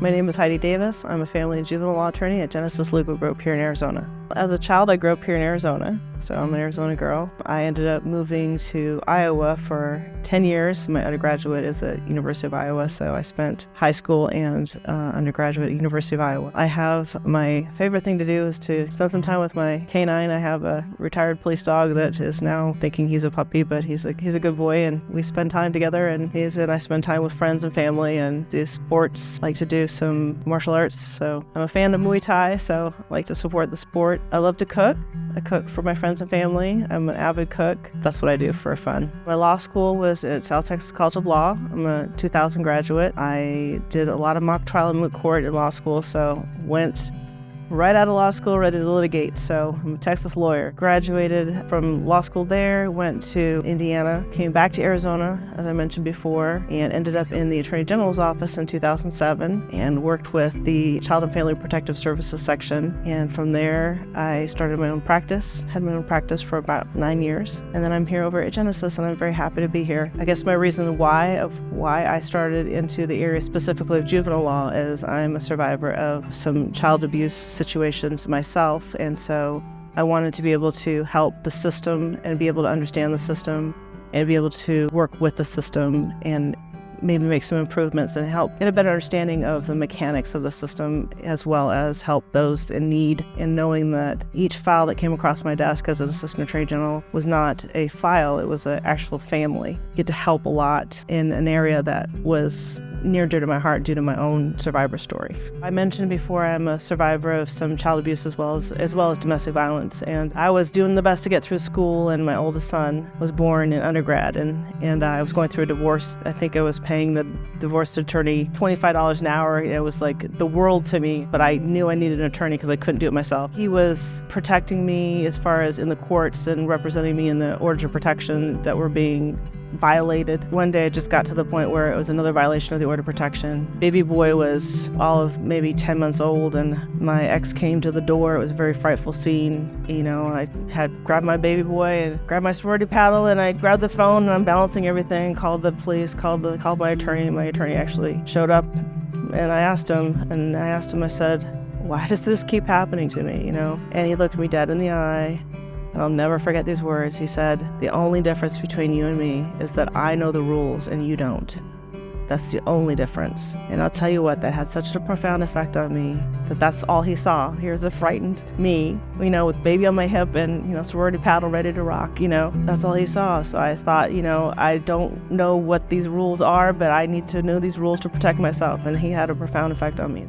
My name is Heidi Davis. I'm a family and juvenile law attorney at Genesis Legal Group here in Arizona. As a child, I grew up here in Arizona, so I'm an Arizona girl. I ended up moving to Iowa for 10 years. My undergraduate is at University of Iowa, so I spent high school and undergraduate at University of Iowa. My favorite thing to do is to spend some time with my canine. I have a retired police dog that is now thinking he's a puppy, but he's a good boy, and we spend time together, and I spend time with friends and family and do sports. I like to do some martial arts, so I'm a fan of Muay Thai, so I like to support the sport. I love to cook. I cook for my friends and family. I'm an avid cook. That's what I do for fun. My law school was at South Texas College of Law. I'm a 2000 graduate. I did a lot of mock trial and moot court in law school, so went right out of law school, ready to litigate. So I'm a Texas lawyer. Graduated from law school there, went to Indiana, came back to Arizona, as I mentioned before, and ended up in the Attorney General's office in 2007 and worked with the Child and Family Protective Services section. And from there, I started my own practice, had my own practice for about 9 years. And then I'm here over at Genesis, and I'm very happy to be here. I guess my reason why I started into the area specifically of juvenile law is I'm a survivor of some child abuse situations myself, and so I wanted to be able to help the system and be able to understand the system and be able to work with the system and maybe make some improvements and help get a better understanding of the mechanics of the system, as well as help those in need, and knowing that each file that came across my desk as an assistant attorney general was not a file, it was an actual family. Get to help a lot in an area that was near dear to my heart due to my own survivor story. I mentioned before I'm a survivor of some child abuse as well as domestic violence, and I was doing the best to get through school, and my oldest son was born in undergrad, and I was going through a divorce. I think I was paying the divorce attorney $25 an hour. It was like the world to me, but I knew I needed an attorney because I couldn't do it myself. He was protecting me as far as in the courts and representing me in the orders of protection that were being violated. One day it just got to the point where it was another violation of the order of protection. Baby boy was all of maybe 10 months old, and my ex came to the door. It was a very frightful scene. I had grabbed my baby boy and grabbed my sorority paddle, and I grabbed the phone, and I'm balancing everything, called the police, called my attorney. My attorney actually showed up, and I asked him, I said, why does this keep happening to me, And he looked me dead in the eye. And I'll never forget these words. He said, the only difference between you and me is that I know the rules and you don't. That's the only difference. And I'll tell you what, that had such a profound effect on me that that's all he saw. Here's a frightened me, with baby on my hip and, sorority paddle ready to rock, That's all he saw. So I thought, I don't know what these rules are, but I need to know these rules to protect myself. And he had a profound effect on me.